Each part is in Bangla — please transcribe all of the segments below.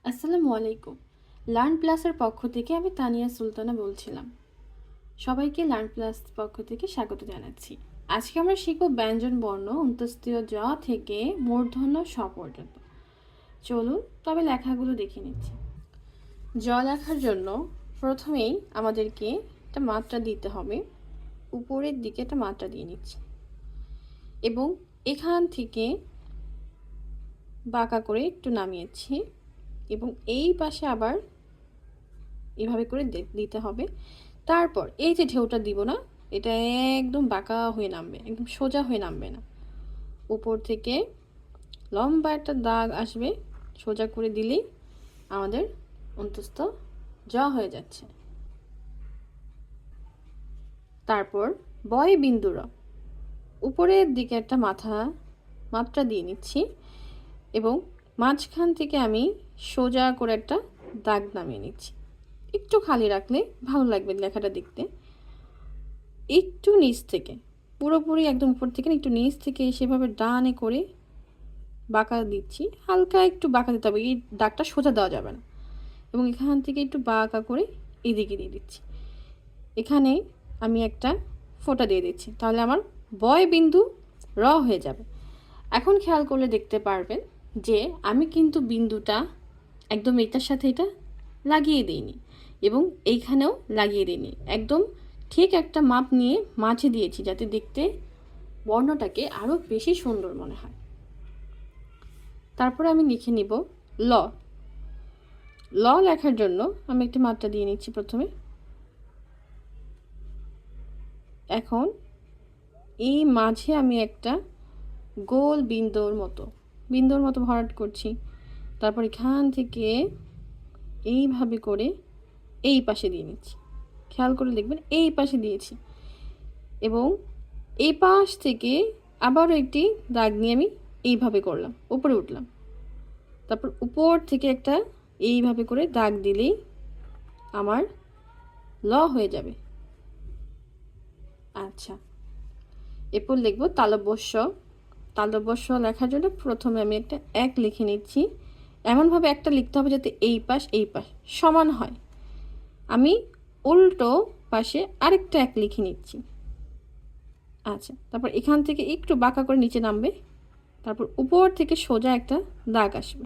আসসালামু আলাইকুম। লার্ন প্লাসের পক্ষ থেকে আমি তানিয়া সুলতানা বলছিলাম। সবাইকে লার্ন প্লাস পক্ষ থেকে স্বাগত জানাচ্ছি। আজকে আমরা শিখব ব্যঞ্জন বর্ণ অন্তস্তীয় জ থেকে মূর্ধন্য স পর্যন্ত। চলুন তবে লেখাগুলো দেখে নিচ্ছি। জ লেখার জন্য প্রথমেই আমাদেরকে একটা মাত্রা দিতে হবে। উপরের দিকে একটা মাত্রা দিয়ে নিচ্ছি এবং এখান থেকে বাঁকা করে একটু নামিয়েছি এবং এই পাশে আবার এভাবে করে দিতে হবে। তারপর এই যে ঢেউটা দিব না, এটা একদম বাঁকা হয়ে নামবে, একদম সোজা হয়ে নামবে না। উপর থেকে লম্বা একটা দাগ আসবে, সোজা করে দিলেই আমাদের অন্তস্থ জ হয়ে যাচ্ছে। তারপর বয় বিন্দুর উপরের দিকে একটা মাত্রা দিয়ে নিচ্ছি এবং মাঝখান থেকে আমি সোজা করে একটা দাগ নামিয়ে নিচ্ছি। একটু খালি রাখলে ভালো লাগবে লেখাটা দেখতে। একটু নিচ থেকে, পুরোপুরি একদম উপর থেকে একটু নিচ থেকে সেভাবে ডানে করে বাঁকা দিচ্ছি। হালকা একটু বাঁকা দিতে হবে, এই দাগটা সোজা দেওয়া যাবে না। এবং এখান থেকে একটু বাঁকা করে এদিকে দিয়ে দিচ্ছি। এখানে আমি একটা ফোঁটা দিয়ে দিচ্ছি, তাহলে আমার বয় বিন্দু র হয়ে যাবে। এখন খেয়াল করলে দেখতে পারবেন যে আমি কিন্তু বিন্দুটা একদম এটার সাথে এটা লাগিয়ে দিইনি এবং এইখানেও লাগিয়ে দিইনি, একদম ঠিক একটা মাপ নিয়ে মাঝে দিয়েছি যাতে দেখতে বর্ণটাকে আরও বেশি সুন্দর মনে হয়। তারপরে আমি লিখে নিব ল। ল লেখার জন্য আমি একটি মাত্রা দিয়ে নিচ্ছি প্রথমে। এখন এই মাঝে আমি একটা গোল বিন্দুর মতো ভরাট করছি। তারপর এখান থেকে এইভাবে করে এই পাশে দিয়ে নিচ্ছি। খেয়াল করে দেখবেন এই পাশে দিয়েছি এবং এই পাশ থেকে আবারও একটি দাগ নিয়ে আমি এইভাবে করলাম, উপরে উঠলাম। তারপর উপর থেকে একটা এইভাবে করে দাগ দিলেই আমার ল হয়ে যাবে। আচ্ছা, এরপর লিখব তালব্য শ লেখার জন্য প্রথমে আমি একটা এক লিখে নিচ্ছি। এমনভাবে একটা লিখতে হবে যাতে এই পাশ সমান হয়। আমি উল্টো পাশে আরেকটা এক লিখে নিচ্ছি। আচ্ছা, তারপর এখান থেকে একটু বাঁকা করে নিচে নামবে, তারপর উপর থেকে সোজা একটা দাগ আসবে।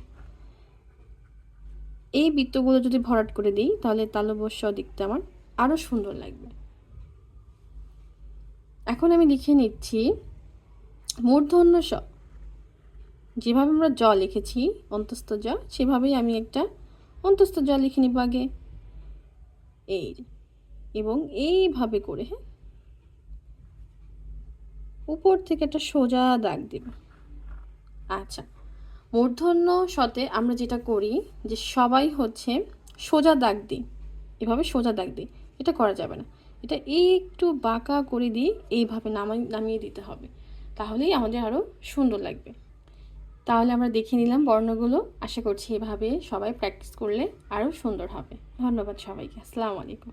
এই বৃত্তগুলো যদি ভরাট করে দিই তাহলে তালব্য শ দেখতে আমার আরও সুন্দর লাগবে। এখন আমি লিখে নিচ্ছি মূর্ধন্য স। যেভাবে আমরা জ লিখেছি অন্তস্থ জ, সেভাবেই আমি একটা অন্তস্থ জ লিখে নিব আগে এই, এবং এইভাবে করে উপর থেকে একটা সোজা দাগ দেব। আচ্ছা, মূর্ধন্য শতে আমরা যেটা করি যে সবাই সোজা দাগ দিই, এভাবে সোজা দাগ দিই, এটা করা যাবে না। এটা একটু বাঁকা করে দিয়ে এইভাবে নামিয়ে দিতে হবে, তাহলেই আমাদের আরও সুন্দর লাগবে। তাহলে আমরা দেখে নিলাম বর্ণগুলো। আশা করছি এভাবে সবাই প্র্যাকটিস করলে আরও সুন্দর হবে। ধন্যবাদ সবাইকে। আসসালামু আলাইকুম।